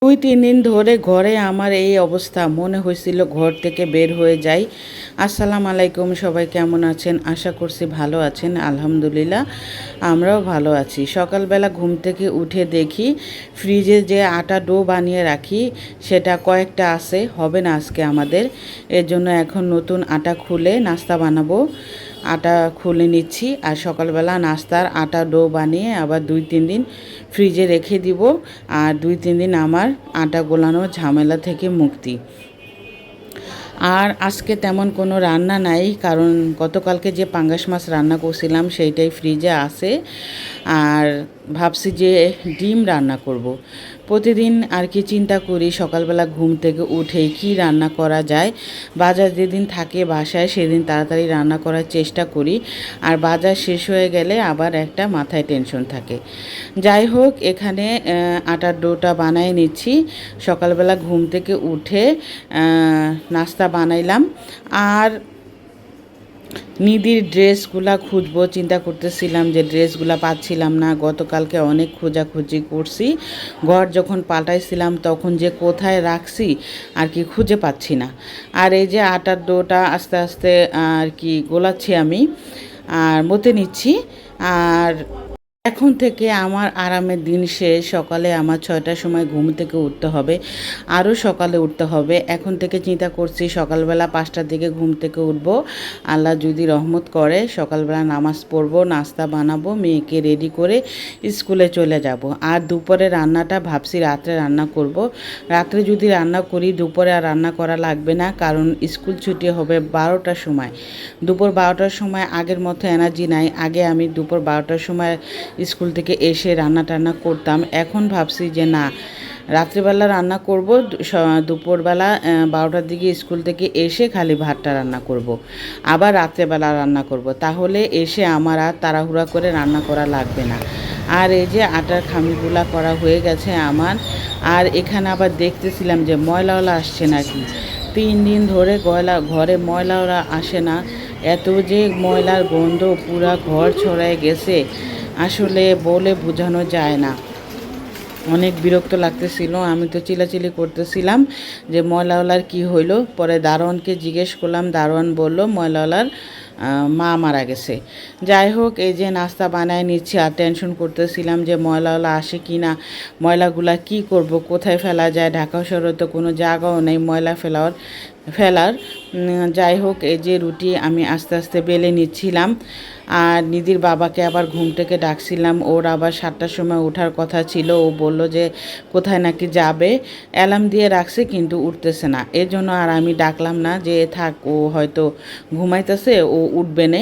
2-3 দিন ধরে ঘরে আমার এই অবস্থা, মনে হয়েছিল ঘর থেকে বের হয়ে যাই। আসসালামু আলাইকুম, সবাই কেমন আছেন? আশা করছি ভালো আছেন। আলহামদুলিল্লাহ আমরাও ভালো আছি। সকালবেলা ঘুম থেকে উঠে দেখি ফ্রিজে যে আটা ডো বানিয়ে রাখি সেটা কয়েকটা আছে, হবে না আজকে আমাদের। এর জন্য এখন নতুন আটা খুলে নাস্তা বানাবো। আটা খুলে নিচ্ছি আর সকালবেলা নাস্তার আটা ডো বানিয়ে আবার 2-3 দিন ফ্রিজে রেখে দিব। আর 2-3 দিন আমার আটা গোলানোর ঝামেলা থেকে মুক্তি। আর আজকে তেমন কোনো রান্না নাই, কারণ গতকালকে যে পাঙ্গাস মাছ রান্না করছিলাম সেইটাই ফ্রিজে আছে। আর ভাবছি যে ডিম রান্না করব। প্রতিদিন আর কি চিন্তা করি সকালবেলা ঘুম থেকে উঠেই কি রান্না করা যায়। বাজার যেদিন থাকে বাসায় সেদিন তাড়াতাড়ি রান্না করার চেষ্টা করি, আর বাজার শেষ হয়ে গেলে আবার একটা মাথায় টেনশন থাকে। যাই হোক, এখানে আটার ডোটা বানাই নিচ্ছি। সকালবেলা ঘুম থেকে উঠে নাস্তা বানাইলাম। আর নিধির ড্রেসগুলা খুঁজবো চিন্তা করতেছিলাম, যে ড্রেসগুলা পাচ্ছিলাম না। গতকালকে অনেক খোঁজাখুঁজি করছি, ঘর যখন পাল্টাইছিলাম তখন যে কোথায় রাখছি আর কি খুঁজে পাচ্ছি না। আর এই যে আটার ডোটা আস্তে আস্তে আর কি গোলাচ্ছি আমি, আর মতে নিচ্ছি। আর এখন থেকে আমার আরামের দিন শেষ। সকালে আমার 6টার সময় ঘুম থেকে উঠতে হবে, আরও সকালে উঠতে হবে। এখন থেকে চিন্তা করছি সকালবেলা 5টার দিকে ঘুম থেকে উঠবো। আল্লাহ যদি রহমত করে সকালবেলা নামাজ পড়বো, নাস্তা বানাবো, মেয়েকে রেডি করে স্কুলে চলে যাব। আর দুপুরে রান্নাটা ভাবছি রাত্রে রান্না করব। রাত্রে যদি রান্না করি দুপুরে আর রান্না করা লাগবে না, কারণ স্কুল ছুটি হবে 12টার সময়। দুপুর 12টার সময় আগের মতো এনার্জি নাই। আগে আমি দুপুর 12টার সময় স্কুল থেকে এসে রান্না টান্না করতাম। এখন ভাবছি যে না, রাত্রিবেলা রান্না করব, দুপুরবেলা 12টার দিকে স্কুল থেকে এসে খালি ভাতটা রান্না করব। আবার রাত্রেবেলা রান্না করব, তাহলে এসে আমার আর তাড়াহুড়া করে রান্না করা লাগবে না। আর এই যে আটার খামিগুলা করা হয়ে গেছে আমার। আর এখানে আবার দেখতেছিলাম যে ময়লাওয়ালা আসছে নাকি। 3 দিন ধরে ঘরে ময়লাওয়ালা আসে না। এত যে ময়লার গন্ধ পুরা ঘর ছড়ায় গেছে, আসলে বলে বোঝানো যায় না। অনেক বিরক্ত লাগতেছিল। আমি তো চিলাচিলি করতেছিলাম যে ময়লাওয়ালার কি হইলো। পরে দারোয়ানকে জিজ্ঞেস করলাম, দারোয়ান বলল ময়লাওয়ালার মা মারা গেছে। যাই হোক, এই যে নাস্তা বানায় নিচ্ছি। আর টেনশন করতেছিলাম যে ময়লাওয়ালা আসে কি না, ময়লাগুলা কি করব, কোথায় ফেলা যায়। ঢাকা শহরে তো কোনো জায়গাও নেই ময়লা ফেলার। যাই হোক, এই যে রুটি আমি আস্তে আস্তে বেলে নিচ্ছিলাম। আর নিধির বাবাকে আবার ঘুম থেকে ডাকছিলাম। ওর আবার 7টার সময় ওঠার কথা ছিল। ও বলল যে কোথায় নাকি যাবে, অ্যালার্ম দিয়ে রাখছে কিন্তু উঠতেছে না। এর জন্য আর আমি ডাকলাম না, যে থাক, ও হয়তো ঘুমাইতেছে, ও উঠবে না।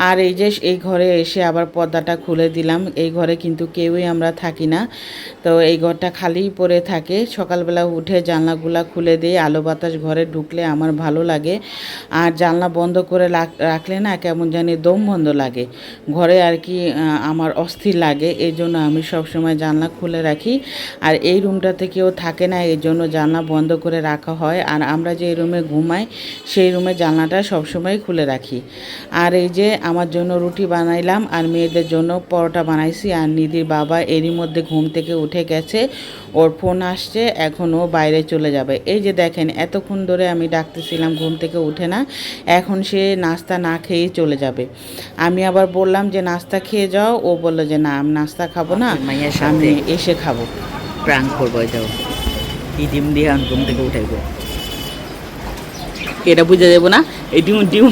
আর এই যে এই ঘরে এসে আবার পর্দাটা খুলে দিলাম। এই ঘরে কিন্তু কেউই আমরা থাকি না, তো এই ঘরটা খালিই পড়ে থাকে। সকালবেলা উঠে জানলাগুলা খুলে দিই, আলো বাতাস ঘরে ঢুকলে আমার ভালো লাগে। আর জানলা বন্ধ করে রাখলে না কেমন জানি দম বন্ধ লাগে ঘরে আর কি, আমার অস্থির লাগে। এই জন্য আমি সবসময় জানলা খুলে রাখি। আর এই রুমটাতে কেউ থাকে না, এই জন্য জানলা বন্ধ করে রাখা হয়। আর আমরা যে রুমে ঘুমাই সেই রুমে জানলাটা সবসময় খুলে রাখি। আর এই যে আমার জন্য রুটি বানাইলাম, আর মেয়েদের জন্য পরোটা বানাইছি। আর নিধির বাবা এরই মধ্যে ঘুম থেকে উঠে গেছে, ওর ফোন আসছে, এখন ও বাইরে চলে যাবে। এই যে দেখেন, এতক্ষণ ধরে আমি ডাকতেছিলাম, ঘুম থেকে উঠে না, এখন সে নাস্তা না খেয়েই চলে যাবে। আমি আবার বললাম যে নাস্তা খেয়ে যাও, ও বললো যে না, আমি নাস্তা খাবো না, আমি এসে খাবো। প্রাঙ্ক করবো, এটাও এই ডিম দিয়ে ঘুম থেকে উঠাইবো। এটা বুঝে যাবো না, এই ডিম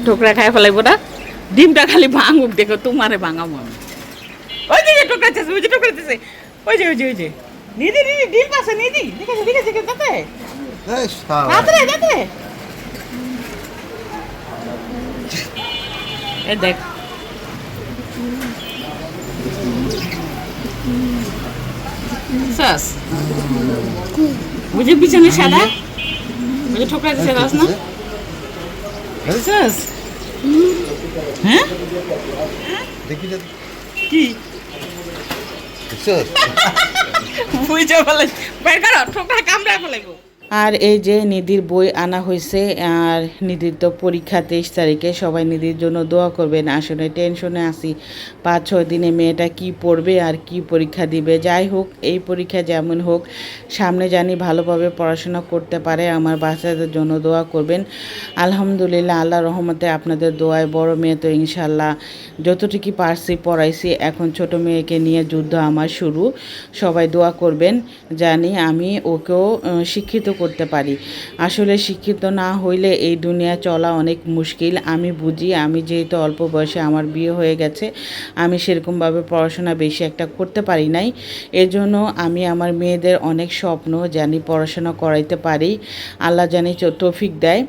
ঠোকরা খাই ফেলাইবো না। ডিমটা খালি ভাঙুক, দেখো তোমারে ভাঙাবো আমি। ওই যে ঠোকরাতেছে, ওই যে ঠোকরাতেছে, ওই যে নিদি ডিম আছে, নিদি দেখেছে তাতে এ দেখ। সাস বুঝে পিছনে সাদা, ওই যে ঠোকরা দিছে রাস না সাস। হ্যাঁ দেখি কি বুঝে ফেলাই, বের করো, ঠোকরা কামড়ায় ফেলাইবো। আর এই যে নিধির বই আনা হয়েছে, আর নিধির তো পরীক্ষা 23 তারিখে, সবাই নিধির জন্য দোয়া করবেন। আসলে টেনশনে আছি 5-6 দিনে মেয়েটা কি পড়বে আর কি পরীক্ষা দিবে। যাই হোক, এই পরীক্ষা যেমন হোক সামনে জানি ভালোভাবে পড়াশোনা করতে পারে। আমার বাচ্চাদের জন্য দোয়া করবেন। আলহামদুলিল্লাহ, আল্লাহ রহমতে আপনাদের দোয়ায় বড় মেয়ে তো ইনশাল্লাহ যতটুকু পারছি পড়াইছি। এখন ছোট মেয়েকে নিয়ে যুদ্ধ আমার শুরু। সবাই দোয়া করবেন জানি আমি ওকেও শিক্ষিত করতে পারি। আসলে শিক্ষিত না হইলে এই দুনিয়া চলা অনেক মুশকিল। আমি বুঝি, আমি যেহেতু অল্প বয়সে আমার বিয়ে হয়ে গেছে, আমি সেরকমভাবে পড়াশোনা বেশি একটা করতে পারি নাই। এজন্য আমি আমার মেয়েদের অনেক স্বপ্ন জানি পড়াশোনা করাইতে পারি, আল্লাহ জানি তৌফিক দেয়।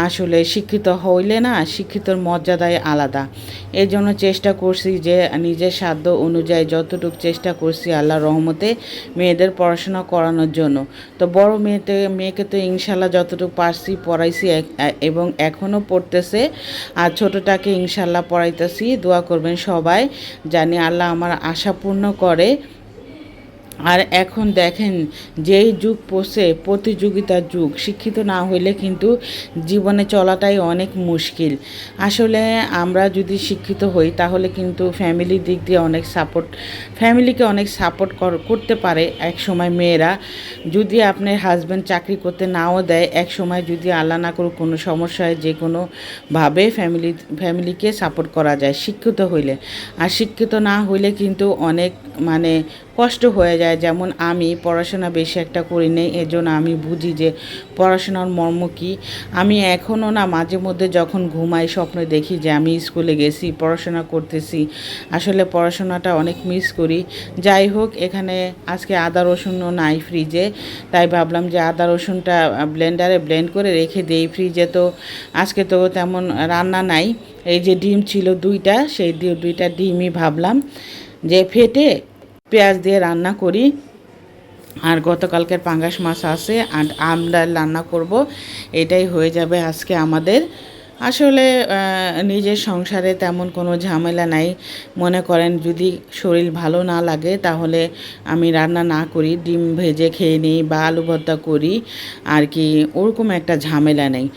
আসলে শিক্ষিত হইলে না, শিক্ষিতর মর্যাদাই আলাদা। এই জন্য চেষ্টা করছি যে নিজের সাধ্য অনুযায়ী যতটুকু চেষ্টা করছি আল্লাহর রহমতে মেয়েদের পড়াশোনা করানোর জন্য। তো বড় মেয়েকে তো ইনশাল্লাহ যতটুকু পারছি পড়াইছি এবং এখনও পড়তেছে। আর ছোটোটাকে ইনশাল্লাহ পড়াইতেছি। দোয়া করবেন সবাই জানি আল্লাহ আমার আশা পূর্ণ করে। আর এখন দেখেন যেই যুগ পড়ছে, প্রতিযোগিতার যুগ। শিক্ষিত না হইলে কিন্তু জীবনে চলাটাই অনেক মুশকিল। আসলে আমরা যদি শিক্ষিত হই তাহলে কিন্তু ফ্যামিলির দিক দিয়ে অনেক সাপোর্ট, ফ্যামিলিকে অনেক সাপোর্ট করতে পারে এক সময় মেয়েরা। যদি আপনার হাজব্যান্ড চাকরি করতে নাও দেয়, এক সময় যদি আল্লাহ না করুক কোনো সমস্যায় যে কোনোভাবে ফ্যামিলিকে সাপোর্ট করা যায় শিক্ষিত হইলে। আর শিক্ষিত না হইলে কিন্তু অনেক কষ্ট হয়ে যায়। যেমন আমি পড়াশোনা বেশি একটা করি নাই, এজন্য আমি বুঝি যে পড়াশোনার মর্ম কী। আমি এখনও না মাঝে মধ্যে যখন ঘুমাই স্বপ্নে দেখি যে আমি স্কুলে গেছি, পড়াশোনা করতেছি। আসলে পড়াশোনাটা অনেক মিস করি। যাই হোক, এখানে আজকে আদা রসুনও নাই ফ্রিজে, তাই ভাবলাম যে আদা রসুনটা ব্লেন্ডারে ব্লেন্ড করে রেখে দিই। ফ্রিজে তো আজকে তো তেমন রান্না নাই। এই যে ডিম ছিল 2টা, সেই 2টা ডিমই ভাবলাম যে ফেটে পেঁয়াজ দিয়ে রান্না করি। আর গতকালকের পাঙ্গাস মাছ আছে, আর আমরা রান্না করব। এটাই হয়ে যাবে আজকে আমাদের। আসলে নিজের সংসারে তেমন কোনো ঝামেলা নাই। মনে করেন যদি শরীর ভালো না লাগে তাহলে আমি রান্না না করি, ডিম ভেজে খেয়ে নিই বা আলু ভর্তা করি আর কি, ওরকম একটা ঝামেলা নেই।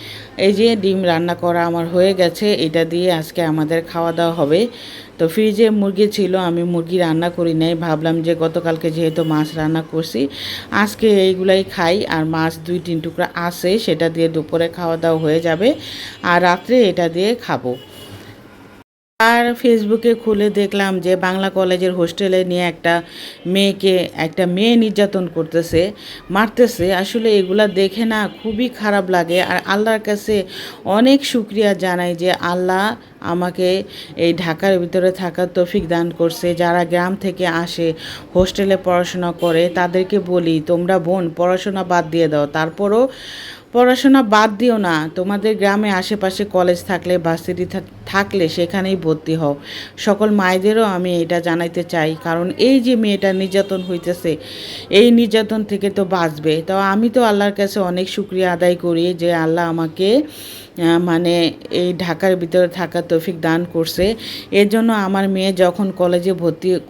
এই যে ডিম রান্না করা আমার হয়ে গেছে, এটা দিয়ে আজকে আমাদের খাওয়া দাওয়া হবে। তো ফ্রিজে মুরগি ছিল, আমি মুরগি রান্না করি নাই। ভাবলাম যে গতকালকে যেহেতু মাছ রান্না করছি আজকে এইগুলাই খাই। আর মাছ 2-3 টুকরা আছে, সেটা দিয়ে দুপুরে খাওয়া দাওয়া হয়ে যাবে। আর রাত্রে এটা দিয়ে খাবো। আর ফেসবুকে খুলে দেখলাম যে বাংলা কলেজের হোস্টেলে নিয়ে একটা মেয়ে নির্যাতন করতেছে, মারতেছে। আসলে এগুলা দেখে না খুবই খারাপ লাগে। আর আল্লাহর কাছে অনেক শুকরিয়া জানাই যে আল্লাহ আমাকে এই ঢাকার ভিতরে থাকার তৌফিক দান করছে। যারা গ্রাম থেকে আসে হোস্টেলে পড়াশোনা করে তাদেরকে বলি, তোমরা বোন পড়াশোনা বাদ দিয়ে দাও, তারপরও পড়াশোনা বাদ দিও না। তোমাদের গ্রামে আশেপাশে কলেজ থাকলে ভার্সিটি থাকলে সেখানেই ভর্তি হও। সকল মায়েদেরও আমি এটা জানাইতে চাই, কারণ এই যে মেয়েটা নির্যাতন হইতেছে, এই নির্যাতন থেকে তো বাঁচবে। তো আমি তো আল্লাহর কাছে অনেক শুকরিয়া আদায় করি যে আল্লাহ আমাকে এই ঢাকার ভিতরে থাকার তৌফিক দান করছে। এর জন্য আমার মেয়ে যখন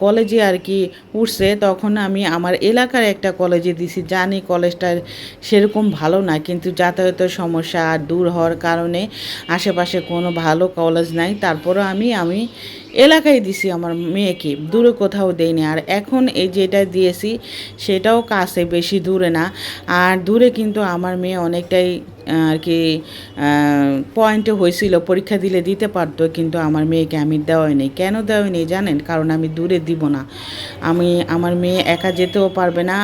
কলেজে আর কি উঠছে, তখন আমি আমার এলাকার একটা কলেজে দিছি। জানি কলেজটা সেরকম ভালো না, কিন্তু যাতায়াতের সমস্যা আর দূর হওয়ার কারণে আশেপাশে কোনো ভালো কলেজ নাই। তারপরও আমি এলাকায় দিছি আমার মেয়েকে, দূরে কোথাও দেইনি। আর এখন এই যেটা দিয়েছি সেটাও কাছে, বেশি দূরে না। আর দূরে কিন্তু আমার মেয়ে অনেকটাই আর কি পয়েন্টে হয়েছিল, পরীক্ষা দিতে পারতো, কিন্তু আমার মেয়েকে আমি দেওয়াই নেই। কেন দেওয়াই নেই জানেন? কারণ আমি দূরে দিব না। আমার মেয়ে একা যেতেও পারবে না,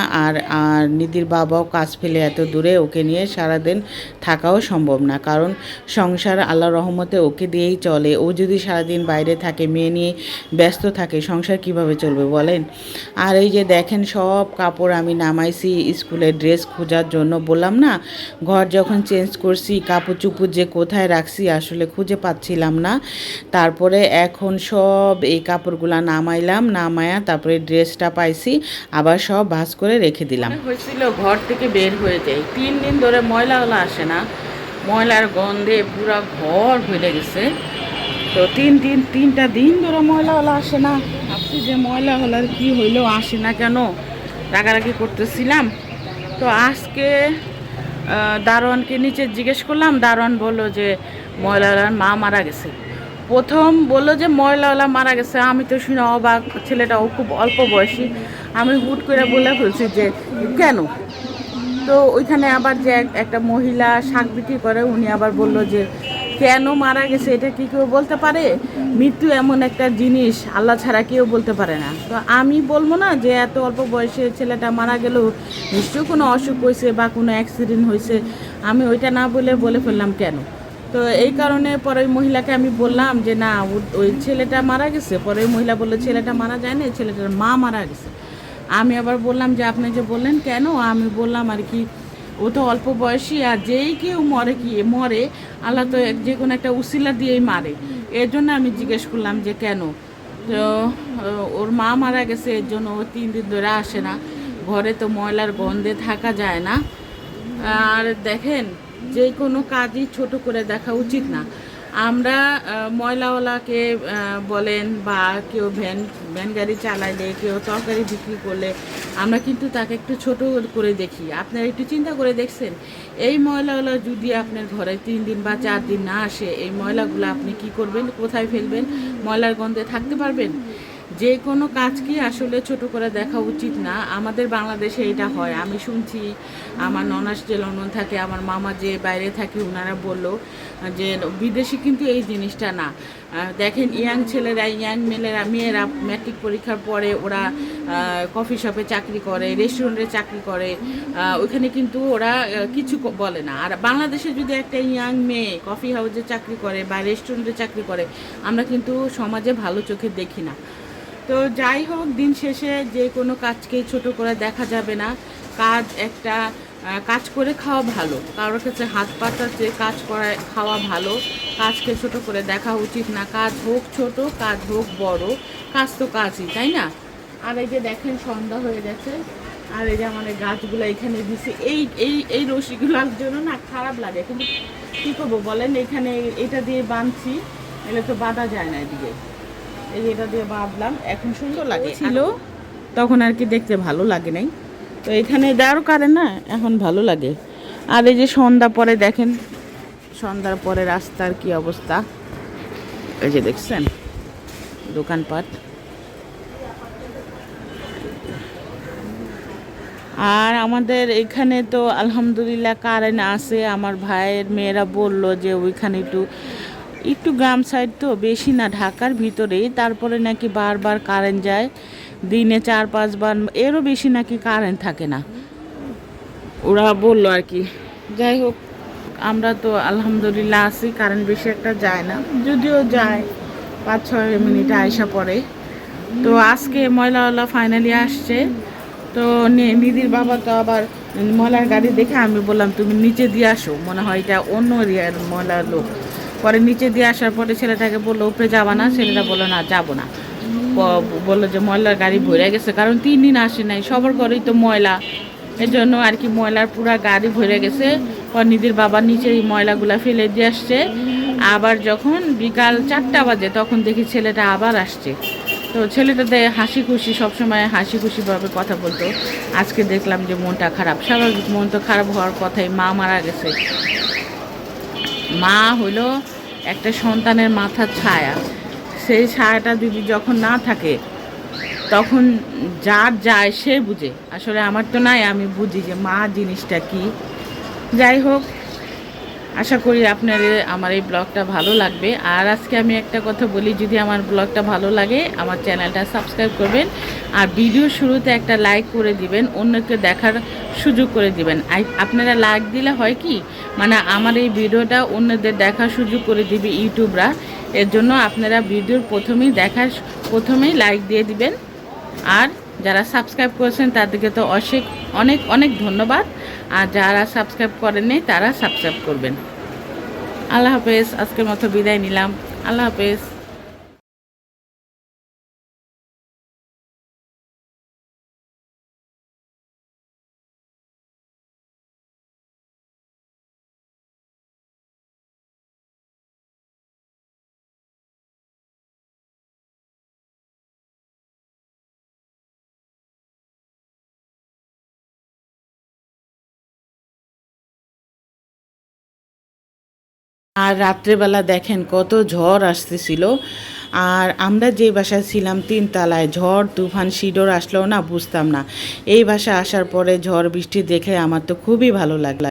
আর নিধির বাবাও কাজ ফেলে এত দূরে ওকে নিয়ে সারাদিন থাকাও সম্ভব না। কারণ সংসার আল্লাহর রহমতে ওকে দিয়েই চলে। ও যদি সারাদিন বাইরে থাকে, মেয়ে নিয়ে ব্যস্ত থাকে, সংসার কিভাবে চলবে বলেন? আর এই যে দেখেন সব কাপড় আমি নামাইছি স্কুলের ড্রেস খোঁজার জন্য। বললাম না, ঘর যখন চেঞ্জ করছি কাপড় চুপড় যে কোথায় রাখছি আসলে খুঁজে পাচ্ছিলাম না। তারপরে এখন সব এই কাপড়গুলা নামায়া তারপরে ড্রেসটা পাইছি, আবার সব ভাঁজ করে রেখে দিলাম। হয়েছিল ঘর থেকে বের হয়ে যাই, 3 দিন ধরে ময়লাওয়ালা আসে না, ময়লার গন্ধে পুরো ঘর ভরে গেছে। তো 3টা দিন ধরে ময়লাওয়ালা আসে না। ভাবছি যে ময়লাওয়ালার কি হইলো, আসে না কেন, রাগারাগি করতেছিলাম। তো আজকে দারোয়ানকে নিচে জিজ্ঞেস করলাম, দারোয়ান বললো যে ময়লাওয়ালার মা মারা গেছে। প্রথম বললো যে ময়লাওয়ালা মারা গেছে, আমি তো শুনে অবাক, ছেলেটাও খুব অল্প বয়সী। আমি হুট করে বলে ফেলছি যে কেন। তো ওইখানে আবার যে একটা মহিলা শাক বিক্রি করে, উনি আবার বলল যে কেন মারা গেছে এটা কি কেউ বলতে পারে? মৃত্যু এমন একটা জিনিস, আল্লাহ ছাড়া কেউ বলতে পারে না। তো আমি বলবো না যে এত অল্প বয়সে ছেলেটা মারা গেল, নিশ্চয়ই কোনো অসুখ হয়েছে বা কোনো অ্যাক্সিডেন্ট হয়েছে। আমি ওইটা না বলে ফেললাম কেন। তো এই কারণে পরে ওই মহিলাকে আমি বললাম যে না, ওই ছেলেটা মারা গেছে। পরে ওই মহিলা বললো ছেলেটা মারা যায়নি, ছেলেটার মা মারা গেছে। আমি আবার বললাম যে আপনি যে বললেন কেন, আমি বললাম আর কি ও তো অল্প বয়সী, আর যেই কেউ মরে আল্লাহ তো যে কোনো একটা উসিলা দিয়েই মারে। এর জন্য আমি জিজ্ঞেস করলাম যে কেন। তো ওর মা মারা গেছে, এর জন্য ও 3 দিন ধরে আসে না। ঘরে তো ময়লার গন্ধে থাকা যায় না। আর দেখেন, যে কোনো কাজই ছোট করে দেখা উচিত না। আমরা ময়লাওয়ালাকে বলেন বা কেউ ভ্যান ভ্যান গাড়ি চালাইলে, কেউ তরকারি বিক্রি করলে আমরা কিন্তু তাকে একটু ছোট করে দেখি। আপনারা একটু চিন্তা করে দেখছেন, এই ময়লাওয়ালা যদি আপনার ঘরে 3 দিন বা 4 দিন না আসে, এই ময়লাগুলো আপনি কি করবেন, কোথায় ফেলবেন? ময়লার গন্ধে থাকতে পারবেন? যে কোনো কাজকে আসলে ছোট করে দেখা উচিত না। আমাদের বাংলাদেশে এটা হয়, আমি শুনছি। আমার ননাস যে লন্ডন থাকে, আমার মামা যে বাইরে থাকে, ওনারা বলল যে বিদেশে কিন্তু এই জিনিসটা না। দেখেন, ইয়াং ছেলেরা, ইয়াং মেয়েরা ম্যাট্রিক পরীক্ষার পরে ওরা কফি শপে চাকরি করে, রেস্টুরেন্টে চাকরি করে। ওইখানে কিন্তু ওরা কিছু বলে না। আর বাংলাদেশে যদি একটা ইয়াং মেয়ে কফি হাউসে চাকরি করে বা রেস্টুরেন্টে চাকরি করে, আমরা কিন্তু সমাজে ভালো চোখে দেখি না। তো যাই হোক, দিন শেষে যে কোনো কাজকেই ছোট করে দেখা যাবে না। কাজ একটা কাজ করে খাওয়া ভালো, কারোর কাছে হাত পাতাতে কাজ করে খাওয়া ভালো। কাজকে ছোট করে দেখা উচিত না। কাজ হোক ছোট, কাজ হোক বড়, কাজ তো কাজই, তাই না? আর এই যে দেখেন, সন্ধ্যা হয়ে গেছে। আর এই যে আমাদের গাছগুলো এখানে দিছে, এই এই এই রশিগুলোর জন্য না খারাপ লাগে, কিন্তু কী করবো বলেন, এখানে এটা দিয়ে বাঁধছি, এলে তো বাঁধা যায় না। এদিকে এই যে এটা দিয়ে বাঁধলাম, এখন সুন্দর লাগে ছিল, তখন আর কি দেখতে ভালো লাগে নাই। তো এখানে দেওয়ারও কারণ না, এখন ভালো লাগে। আর এই যে সন্ধ্যা পরে দেখেন, সন্ধ্যার পরে রাস্তার কি অবস্থা, এই যে দেখছেন দোকানপাট। আর আমাদের এখানে তো আলহামদুলিল্লাহ কারেন্ট আছে। আমার ভাইয়ের মেয়েরা বলল যে ওইখানে একটু একটু গ্রাম সাইড, তো বেশি না, ঢাকার ভিতরেই, তারপরে নাকি বারবার কারেন্ট যায়, দিনে 4-5 বার, এরও বেশি নাকি কারেন্ট থাকে না, ওরা বললো আর কি। যাই হোক, আমরা তো আলহামদুলিল্লাহ আছি, কারেন্ট বেশি একটা যায় না, যদিও যায় 5-6 মিনিটে আয়সা পড়ে। তো আজকে ময়লাওয়ালা ফাইনালি আসছে। তো নিধির বাবা তো আবার ময়লার গাড়ি দেখে আমি বললাম তুমি নিচে দিয়ে আসো, মনে হয় এটা অন্য এরিয়ার ময়লার লোক। পরে নিচে দিয়ে আসার পরে ছেলেটাকে বললো উপরে যাবা না, ছেলেটা বললো না যাবো না। বললো যে ময়লার গাড়ি ভরে গেছে, কারণ 3 দিন আসে নাই, সবার ঘরেই তো ময়লা, এর জন্য আর কি ময়লার পুরা গাড়ি ভরে গেছে। পর নিধির বাবা নিচে এই ময়লাগুলা ফেলে দিয়ে আসছে। আবার যখন বিকাল 4টা বাজে, তখন দেখি ছেলেটা আবার আসছে। তো ছেলেটাতে হাসি খুশি, সবসময় হাসি খুশিভাবে কথা বলতো। আজকে দেখলাম যে মনটা খারাপ, স্বাভাবিক, মন তো খারাপ হওয়ার কথাই, মা মারা গেছে। মা হলো একটা সন্তানের মাথার ছায়া, সেই ছায়াটা যদি যখন না থাকে, তখন যার যায় সে বুঝে। আসলে আমার তো নাই, আমি বুঝি যে মা জিনিসটা কি। যাই হোক, আশা করি আপনাদের আমার এই ব্লগটা ভালো লাগবে। আর আজকে আমি একটা কথা বলি, যদি আমার ব্লগটা ভালো লাগে আমার চ্যানেলটা সাবস্ক্রাইব করবেন, আর ভিডিও শুরুতে একটা লাইক করে দিবেন, অন্যকে দেখার সুযোগ করে দিবেন। আপনারা লাইক দিলে হয় কি, মানে আমার এই ভিডিওটা অন্যদের দেখার সুযোগ করে দিবে ইউটিউবরা। এর জন্য আপনারা ভিডিওর প্রথমেই লাইক দিয়ে দিবেন। আর যারা সাবস্ক্রাইব করেছেন তাদেরকে তো অনেক অনেক ধন্যবাদ। আর যারা সাবস্ক্রাইব করেননি তারা সাবস্ক্রাইব করবেন। আল্লাহ হাফেজ, আজকের মতো বিদায় নিলাম। আল্লাহ হাফেজ। আর রাত্রেবেলা দেখেন কত ঝড় আসতেছিল। আর আমরা যে বাসায় ছিলাম 3 তলায়, ঝড় তুফান শিডোর আসলেও না বুঝতাম না। এই বাসায় আসার পরে ঝড় বৃষ্টি দেখে আমার তো খুবই ভালো লাগলো।